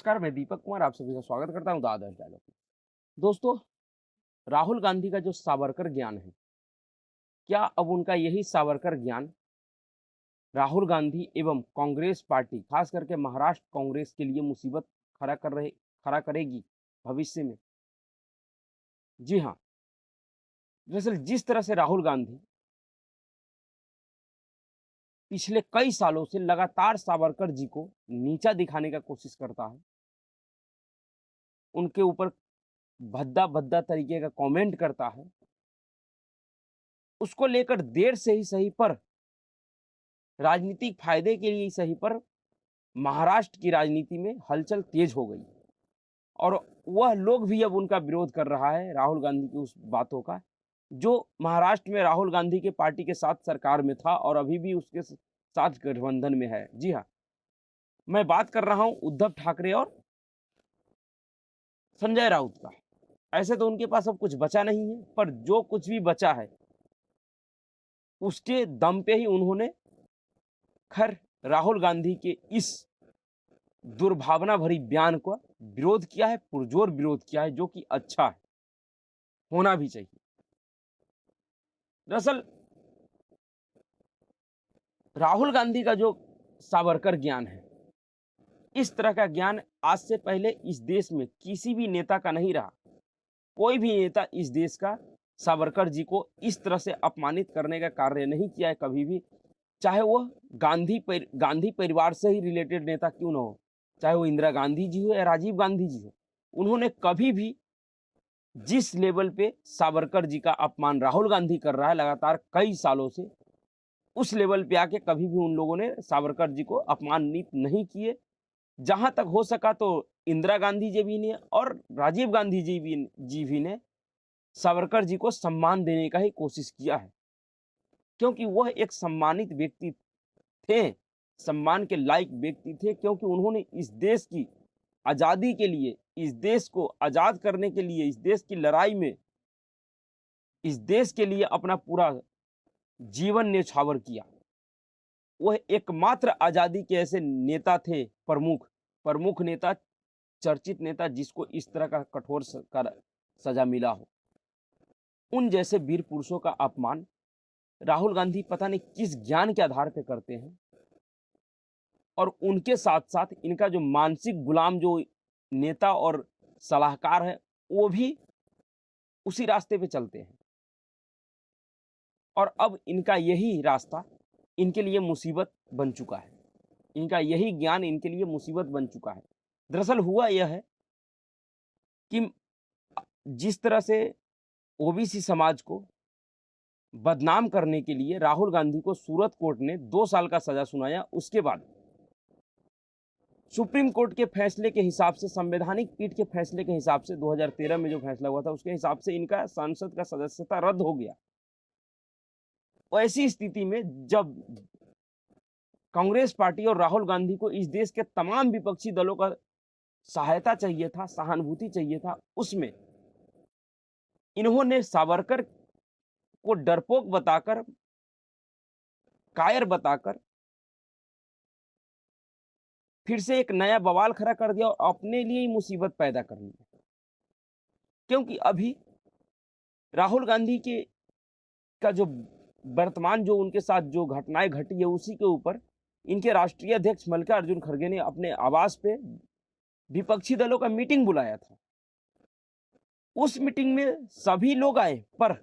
नमस्कार, मैं दीपक कुमार आप सभी का स्वागत करता हूँ द आदर्श डायलॉग में। दोस्तों, राहुल गांधी का जो सावरकर ज्ञान है, क्या अब उनका यही सावरकर ज्ञान राहुल गांधी एवं कांग्रेस पार्टी, खास करके महाराष्ट्र कांग्रेस के लिए मुसीबत खड़ा करेगी भविष्य में? जी हाँ, दरअसल जिस तरह से राहुल गांधी पिछले कई सालों से लगातार सावरकर जी को नीचा दिखाने का कोशिश करता है, उनके ऊपर भद्दा-भद्दा तरीके का कमेंट करता है, उसको लेकर देर से ही सही पर राजनीतिक फायदे के लिए ही सही पर महाराष्ट्र की राजनीति में हलचल तेज हो गई और वह लोग भी अब उनका विरोध कर रहा है राहुल गांधी की उस बातों का, जो महाराष्ट्र में राहुल गांधी के पार्टी के साथ सरकार में था और अभी भी उसके साथ गठबंधन में है। जी हाँ, मैं बात कर रहा हूं उद्धव ठाकरे और संजय राउत का। ऐसे तो उनके पास अब कुछ बचा नहीं है, पर जो कुछ भी बचा है उसके दम पे ही उन्होंने खैर राहुल गांधी के इस दुर्भावना भरी बयान का विरोध किया है, पुरजोर विरोध किया है, जो कि अच्छा है, होना भी चाहिए। दरअसल राहुल गांधी का जो सावरकर ज्ञान है, इस तरह का ज्ञान आज से पहले इस देश में किसी भी नेता का नहीं रहा। कोई भी नेता इस देश का सावरकर जी को इस तरह से अपमानित करने का कार्य नहीं किया है कभी भी, चाहे वह गांधी परिवार से ही रिलेटेड नेता क्यों ना हो, चाहे वो इंदिरा गांधी जी हो या राजीव गांधी जी हो। उन्होंने कभी भी जिस लेवल पे सावरकर जी का अपमान राहुल गांधी कर रहा है लगातार कई सालों से, उस लेवल पे आके कभी भी उन लोगों ने सावरकर जी को अपमानित नहीं किए। जहां तक हो सका तो इंदिरा गांधी जी भी ने और राजीव गांधी जी भी ने सावरकर जी को सम्मान देने का ही कोशिश किया है, क्योंकि वह एक सम्मानित व्यक्ति थे, सम्मान के लायक व्यक्ति थे, क्योंकि उन्होंने इस देश की आज़ादी के लिए, इस देश को आज़ाद करने के लिए, इस देश की लड़ाई में, इस देश के लिए अपना पूरा जीवन न्यौछावर किया। वह एकमात्र आज़ादी के ऐसे नेता थे, प्रमुख नेता, चर्चित नेता, जिसको इस तरह का कठोर सजा मिला हो। उन जैसे वीर पुरुषों का अपमान राहुल गांधी पता नहीं किस ज्ञान के आधार पे करते हैं, और उनके साथ-साथ इनका जो मानसिक गुलाम जो नेता और सलाहकार है, वो भी उसी रास्ते पे चलते हैं। और अब इनका यही रास्ता इनके लिए मुसीबत बन चुका है। इनका यही ज्ञान इनके लिए मुसीबत बन चुका है। दरअसल हुआ यह है कि जिस तरह से ओबीसी समाज को बदनाम करने के लिए राहुल गांधी को सूरत कोर्ट ने 2 साल का सजा सुनाया, उसके बाद सुप्रीम कोर्ट के फैसले के हिसाब से, संवैधानिक पीठ के फैसले के हिसाब से 2013 में जो फैसला हुआ था, उसके हिसाब से इनका सांसद का सदस्यता रद्द हो गया। ऐसी स्थिति में जब कांग्रेस पार्टी और राहुल गांधी को इस देश के तमाम विपक्षी दलों का सहायता चाहिए था, सहानुभूति चाहिए था, उसमें इन्होंने सावरकर को डरपोक बताकर, कायर बताकर फिर से एक नया बवाल खड़ा कर दिया और अपने लिए ही मुसीबत पैदा कर ली। क्योंकि अभी राहुल गांधी के का जो वर्तमान जो उनके साथ जो घटनाएं घटी है, उसी के ऊपर इनके राष्ट्रीय अध्यक्ष मल्लिकार्जुन खड़गे ने अपने आवास पे विपक्षी दलों का मीटिंग बुलाया था। उस मीटिंग में सभी लोग आए, पर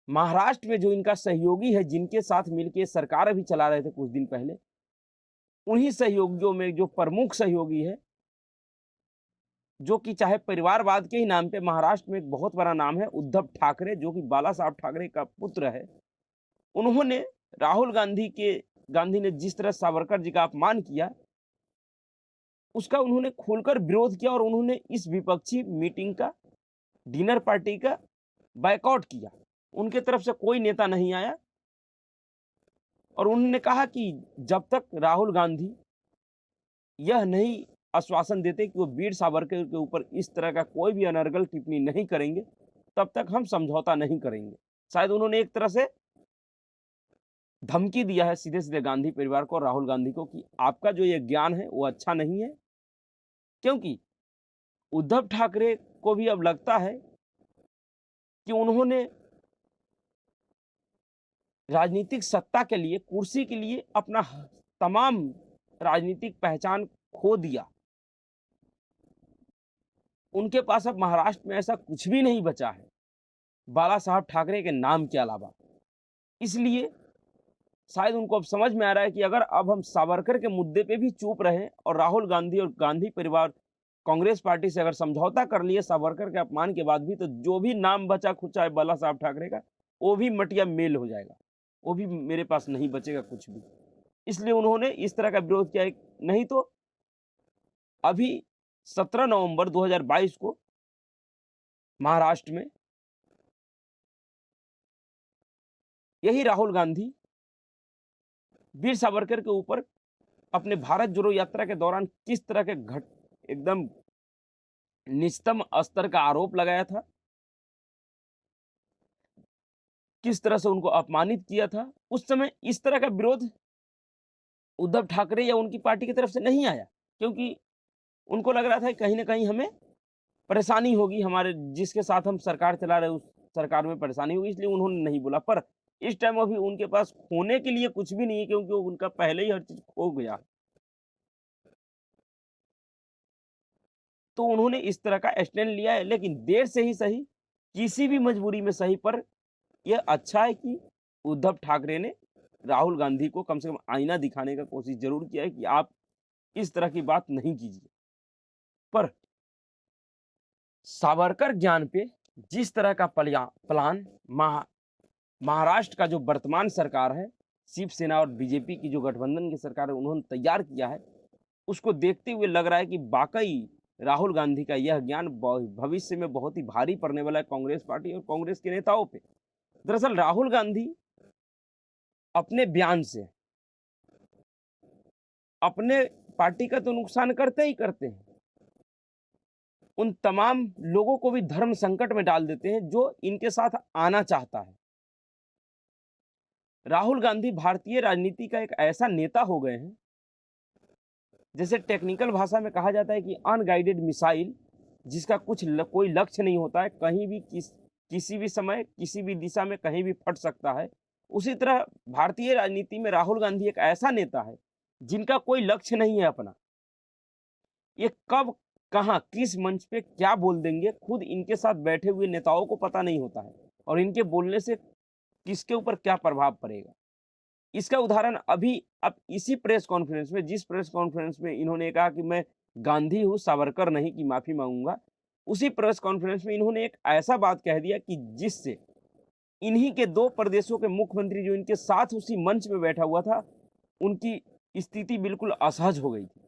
महाराष्ट्र में जो इनका सहयोगी है, जिनके साथ मिलकर सरकार अभी चला रहे थे कुछ दिन पहले, उन्हीं सहयोगियों में जो प्रमुख सहयोगी है, जो कि चाहे परिवारवाद के ही नाम पे महाराष्ट्र में एक बहुत बड़ा नाम है, उद्धव ठाकरे, जो कि बाला साहब ठाकरे का पुत्र है, उन्होंने गांधी ने जिस तरह सावरकर जी का अपमान किया, उसका उन्होंने खोलकर विरोध किया और उन्होंने इस विपक्षी मीटिंग का, डिनर पार्टी का बायकॉट किया। उनके तरफ से कोई नेता नहीं आया और उन्होंने कहा कि जब तक राहुल गांधी यह नहीं आश्वासन देते कि वो वीर सावरकर के ऊपर इस तरह का कोई भी अनर्गल टिप्पणी नहीं करेंगे, तब तक हम समझौता नहीं करेंगे। शायद उन्होंने एक तरह से धमकी दिया है सीधे-सीधे गांधी परिवार को और राहुल गांधी को कि आपका जो ये ज्ञान है वो अच्छा नहीं है, क्योंकि उद्धव ठाकरे को भी अब लगता है कि उन्होंने राजनीतिक सत्ता के लिए, कुर्सी के लिए अपना तमाम राजनीतिक पहचान खो दिया। उनके पास अब महाराष्ट्र में ऐसा कुछ भी नहीं बचा है, बाला साहब ठाकरे के नाम के अलावा। इसलिए शायद उनको अब समझ में आ रहा है कि अगर अब हम सावरकर के मुद्दे पे भी चुप रहें और राहुल गांधी और गांधी परिवार कांग्रेस पार्टी से अगर समझौता कर लिए सावरकर के अपमान के बाद भी, तो जो भी नाम बचा खुचा है बाला साहब ठाकरे का, वो भी मटिया मेल हो जाएगा, वो भी मेरे पास नहीं बचेगा कुछ भी। इसलिए उन्होंने इस तरह का विरोध किया। नहीं तो अभी 17 नवंबर 2022 को महाराष्ट्र में यही राहुल गांधी वीर सावरकर के ऊपर अपने भारत जोड़ो यात्रा के दौरान किस तरह के एकदम निस्तम स्तर का आरोप लगाया था, किस तरह से उनको अपमानित किया था। उस समय इस तरह का विरोध उद्धव ठाकरे या उनकी पार्टी की तरफ से नहीं आया, क्योंकि उनको लग रहा था कि कहीं ना कहीं हमें परेशानी होगी, हमारे जिसके साथ हम सरकार चला रहे उस सरकार में परेशानी होगी, इसलिए उन्होंने नहीं बोला। पर इस टाइम अभी उनके पास खोने के लिए कुछ भी नहीं है, क्योंकि उनका पहले ही हर चीज खो गया। तो उन्होंने इस तरह का स्टैंड लिया है, लेकिन देर से ही सही, किसी भी मजबूरी में सही। पर यह अच्छा है कि उद्धव ठाकरे ने राहुल गांधी को कम से कम आईना दिखाने का कोशिश जरूर किया है कि आप इस तरह की बात नहीं कीजिए। पर सावरकर ज्ञान पे जिस तरह का प्लान महाराष्ट्र का जो वर्तमान सरकार है, शिवसेना और बीजेपी की जो गठबंधन की सरकार है, उन्होंने तैयार किया है, उसको देखते हुए लग रहा है कि वाकई राहुल गांधी का यह ज्ञान भविष्य में बहुत ही भारी पड़ने वाला है कांग्रेस पार्टी और कांग्रेस के नेताओं पे। दरअसल राहुल गांधी अपने बयान से अपने पार्टी का तो नुकसान करते ही करते हैं, उन तमाम लोगों को भी धर्म संकट में डाल देते हैं जो इनके साथ आना चाहता है। राहुल गांधी भारतीय राजनीति का एक ऐसा नेता हो गए हैं, जैसे टेक्निकल भाषा में कहा जाता है कि अनगाइडेड मिसाइल, जिसका कोई लक्ष्य नहीं होता है, कहीं भी किसी भी समय किसी भी दिशा में कहीं भी फट सकता है। उसी तरह भारतीय राजनीति में राहुल गांधी एक ऐसा नेता है जिनका कोई लक्ष्य नहीं है अपना। ये कब कहां किस मंच पे क्या बोल देंगे, खुद इनके साथ बैठे हुए नेताओं को पता नहीं होता है, और इनके बोलने से किसके ऊपर क्या प्रभाव पड़ेगा। इसका उदाहरण अभी अब इसी प्रेस कॉन्फ्रेंस में, जिस प्रेस कॉन्फ्रेंस में इन्होंने कहा कि मैं गांधी हूं, सावरकर नहीं, की माफी मांगूंगा, उसी प्रेस कॉन्फ्रेंस में इन्होंने एक ऐसा बात कह दिया कि जिससे इन्हीं के दो प्रदेशों के मुख्यमंत्री जो इनके साथ उसी मंच में बैठा हुआ था, उनकी स्थिति बिल्कुल असहज हो गई थी।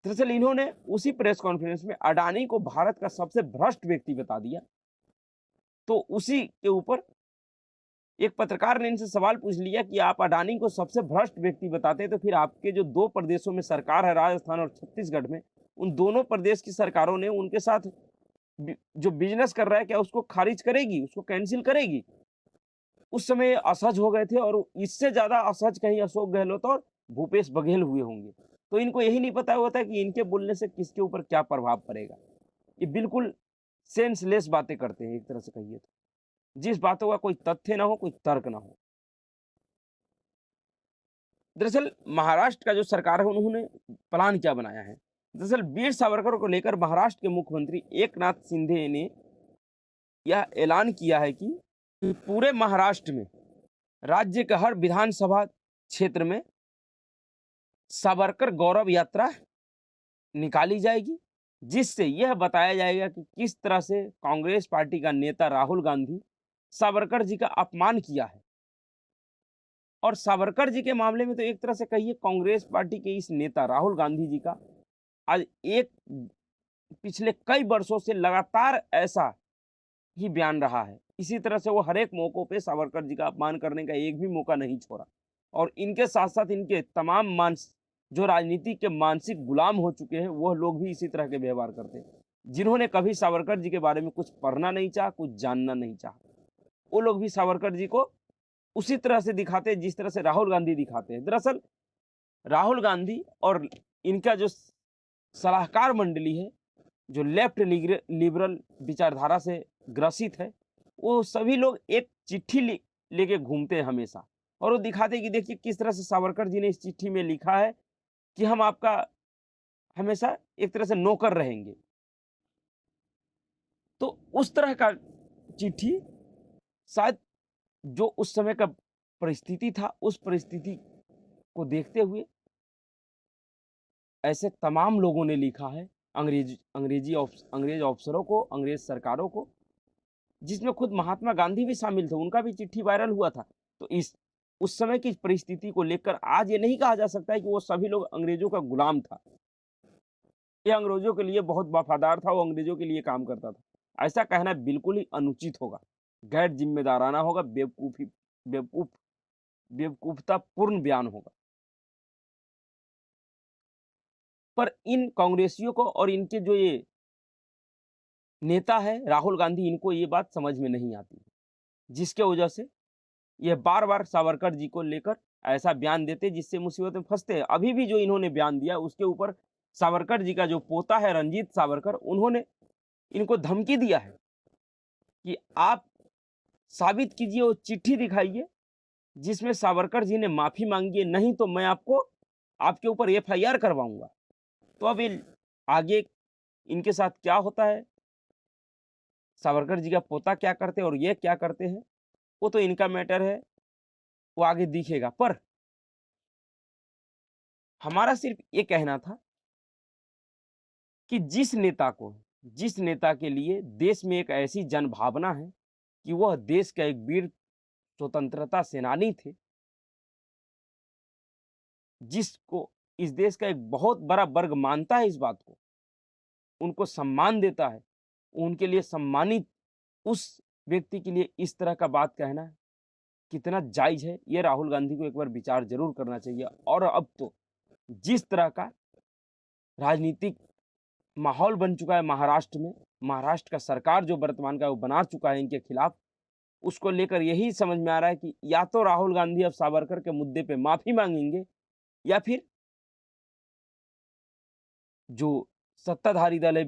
दरअसल इन्होंने उसी प्रेस कॉन्फ्रेंस में अडानी को भारत का सबसे भ्रष्ट व्यक्ति बता दिया। तो उसी के ऊपर एक पत्रकार ने इनसे सवाल पूछ लिया कि आप अडानी को सबसे भ्रष्ट व्यक्ति बताते हैं, तो फिर आपके जो दो प्रदेशों में सरकार है, राजस्थान और छत्तीसगढ़ में, उन दोनों प्रदेश की सरकारों ने उनके साथ जो बिजनेस कर रहा है, क्या उसको खारिज करेगी, उसको कैंसिल करेगी? उस समय असहज हो गए थे, और इससे ज्यादा असहज कहीं अशोक गहलोत और भूपेश बघेल हुए होंगे। तो इनको यही नहीं पता हुआ था कि इनके बोलने से किसके ऊपर क्या प्रभाव पड़ेगा। ये बिल्कुल सेंसलेस बातें करते हैं, एक तरह से कहिए तो, जिस बातों का कोई तथ्य ना हो, कोई तर्क ना हो। दरअसल महाराष्ट्र का जो सरकार है, उन्होंने प्लान क्या बनाया है। दरअसल वीर सावरकर को लेकर महाराष्ट्र के मुख्यमंत्री एकनाथ शिंदे ने यह ऐलान किया है कि पूरे महाराष्ट्र में राज्य के हर विधानसभा क्षेत्र में सावरकर गौरव यात्रा निकाली जाएगी, जिससे यह बताया जाएगा कि किस तरह से कांग्रेस पार्टी का नेता राहुल गांधी सावरकर जी का अपमान किया है। और सावरकर जी के मामले में तो एक तरह से कहिए कांग्रेस पार्टी के इस नेता राहुल गांधी जी का आज पिछले कई वर्षों से लगातार ऐसा ही बयान रहा है। इसी तरह से वो हर एक मौकों पे सावरकर जी का अपमान करने का एक भी मौका नहीं छोड़ा, और इनके साथ साथ इनके तमाम जो राजनीति के मानसिक गुलाम हो चुके हैं, वह लोग भी इसी तरह के व्यवहार करते हैं। जिन्होंने कभी सावरकर जी के बारे में कुछ पढ़ना नहीं चाहा, कुछ जानना नहीं चाहा, वो लोग भी सावरकर जी को उसी तरह से दिखाते हैं जिस तरह से राहुल गांधी दिखाते हैं। दरअसल राहुल गांधी और इनका जो सलाहकार मंडली है, जो लेफ्ट लिबरल विचारधारा से ग्रसित है, वो सभी लोग एक चिट्ठी लेके घूमते हैं हमेशा, और वो दिखाते हैं कि देखिए किस तरह से सावरकर जी ने इस चिट्ठी में लिखा है कि हम आपका हमेशा एक तरह से नौकर रहेंगे। तो उस तरह का चिट्ठी शायद जो उस समय का परिस्थिति था, उस परिस्थिति को देखते हुए ऐसे तमाम लोगों ने लिखा है, अंग्रेज अफसरों को, अंग्रेज सरकारों को, जिसमें खुद महात्मा गांधी भी शामिल थे, उनका भी चिट्ठी वायरल हुआ था। तो इस उस समय की परिस्थिति को लेकर आज ये नहीं कहा जा सकता है कि वो सभी लोग अंग्रेजों का गुलाम था। ये अंग्रेजों के लिए बहुत वफादार था, वो अंग्रेजों के लिए काम करता था। ऐसा कहना बिल्कुल ही अनुचित होगा, गैर जिम्मेदाराना होगा, बेवकूफ बेवकूफतापूर्ण बयान होगा। पर इन कांग्रेसियों को और इनके जो ये नेता है राहुल गांधी, इनको ये बात समझ में नहीं आती, जिसके वजह से ये बार-बार सावरकर जी को लेकर ऐसा बयान देते जिससे मुसीबत में फँसते हैं। अभी भी जो इन्होंने बयान दिया उसके ऊपर सावरकर जी का जो पोता है रणजीत सावरकर, उन्होंने इनको धमकी दिया है कि आप साबित कीजिए, वो चिट्ठी दिखाइए जिसमें सावरकर जी ने माफ़ी माँगी है, नहीं तो मैं आपके ऊपर एफआईआर करवाऊँगा। तो अब ये आगे इनके साथ क्या होता है, सावरकर जी का पोता क्या करते हैं और ये क्या करते हैं, वो तो इनका मैटर है, वो आगे दिखेगा। पर हमारा सिर्फ ये कहना था कि जिस नेता के लिए देश में एक ऐसी जनभावना है कि वह देश का एक वीर स्वतंत्रता सेनानी थे, जिसको इस देश का एक बहुत बड़ा वर्ग मानता है इस बात को, उनको सम्मान देता है, उनके लिए सम्मानित उस व्यक्ति के लिए इस तरह का बात कहना कितना जायज़ है, ये राहुल गांधी को एक बार विचार ज़रूर करना चाहिए। और अब तो जिस तरह का राजनीतिक माहौल बन चुका है महाराष्ट्र में, महाराष्ट्र का सरकार जो वर्तमान का है वो बना चुका है इनके खिलाफ, उसको लेकर यही समझ में आ रहा है कि या तो राहुल गांधी अब सावरकर के मुद्दे पे माफ़ी माँगेंगे, या फिर जो सत्ताधारी दल है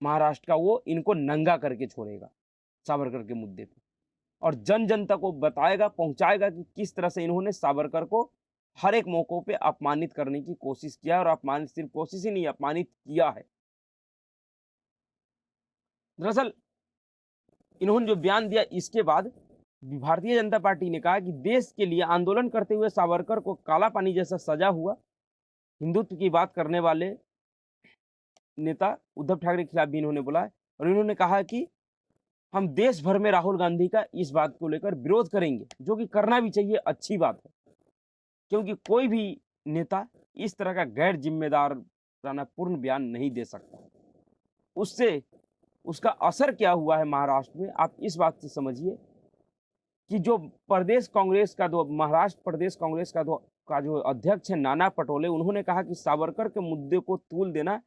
महाराष्ट्र का, वो इनको नंगा करके छोड़ेगा सावरकर के मुद्दे पे, और जन-जन तक वो बताएगा, पहुँचाएगा कि किस तरह से इन्होंने सावरकर को हर एक मौकों पे अपमानित करने की कोशिश किया है, और अपमानित सिर्फ कोशिश ही नहीं, अपमानित किया है। दरअसल इन्होंने जो बयान दिया इसके बाद भारतीय जनता पार्टी ने कहा कि देश के लिए आंदोलन करते हुए सावरकर को काला पानी जैसा सजा हुआ। हिंदुत्व की बात करने वाले नेता उद्धव ठाकरे के खिलाफ भी इन्होंने बोला है, और इन्होंने कहा कि हम देश भर में राहुल गांधी का इस बात को लेकर विरोध करेंगे, जो कि करना भी चाहिए, अच्छी बात है, क्योंकि कोई भी नेता इस तरह का गैर जिम्मेदाराना पूर्ण बयान नहीं दे सकता। उससे उसका असर क्या हुआ है महाराष्ट्र में, आप इस बात से समझिए कि जो प्रदेश कांग्रेस का दो महाराष्ट्र प्रदेश कांग्रेस का जो अध्यक्ष है नाना पटोले, उन्होंने कहा कि सावरकर के मुद्दे को तूल देना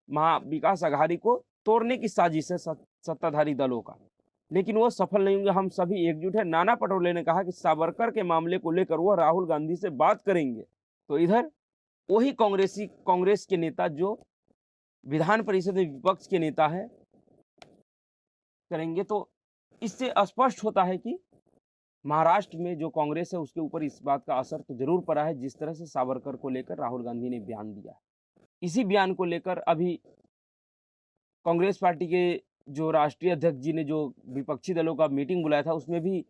महा विकास अघाड़ी को तोड़ने की साजिश है सत्ताधारी दलों का, लेकिन वो सफल नहीं होंगे, हम सभी एकजुट हैं। नाना पटोले ने कहा कि सावरकर के मामले को लेकर वह राहुल गांधी से बात करेंगे। तो इधर वही कांग्रेस के नेता जो विधान परिषद में विपक्ष के नेता है करेंगे, तो इससे स्पष्ट होता है कि महाराष्ट्र में जो कांग्रेस है उसके ऊपर इस बात का असर तो जरूर पड़ा है, जिस तरह से सावरकर को लेकर राहुल गांधी ने बयान दिया। इसी बयान को लेकर अभी कांग्रेस पार्टी के जो राष्ट्रीय अध्यक्ष जी ने जो विपक्षी दलों का मीटिंग बुलाया था, उसमें भी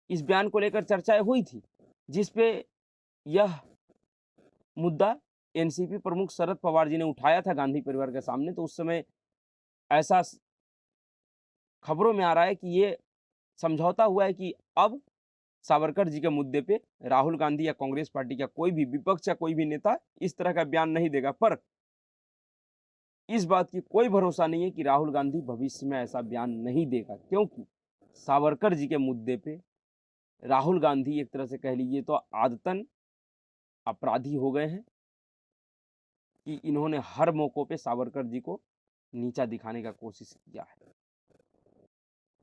इस बयान को लेकर चर्चाएं हुई थी, जिसपे यह मुद्दा एनसीपी प्रमुख शरद पवार जी ने उठाया था गांधी परिवार के सामने। तो उस समय ऐसा खबरों में आ रहा है कि ये समझौता हुआ है कि अब सावरकर जी के मुद्दे पे राहुल गांधी या कांग्रेस पार्टी का कोई भी विपक्ष या कोई भी नेता इस तरह का बयान नहीं देगा। पर इस बात की कोई भरोसा नहीं है कि राहुल गांधी भविष्य में ऐसा बयान नहीं देगा, क्योंकि सावरकर जी के मुद्दे पे राहुल गांधी एक तरह से कह लीजिए तो आदतन अपराधी हो गए हैं कि इन्होंने हर मौकों पे सावरकर जी को नीचा दिखाने का कोशिश किया है,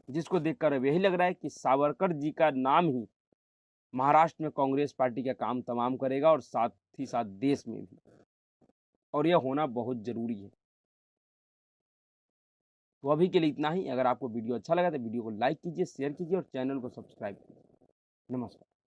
जिसको देखकर अब यही लग रहा है कि सावरकर जी का नाम ही महाराष्ट्र में कांग्रेस पार्टी का काम तमाम करेगा, और साथ ही साथ देश में भी। और यह होना बहुत ज़रूरी है। तो अभी के लिए इतना ही। अगर आपको वीडियो अच्छा लगा तो वीडियो को लाइक कीजिए, शेयर कीजिए और चैनल को सब्सक्राइब कीजिए। नमस्कार।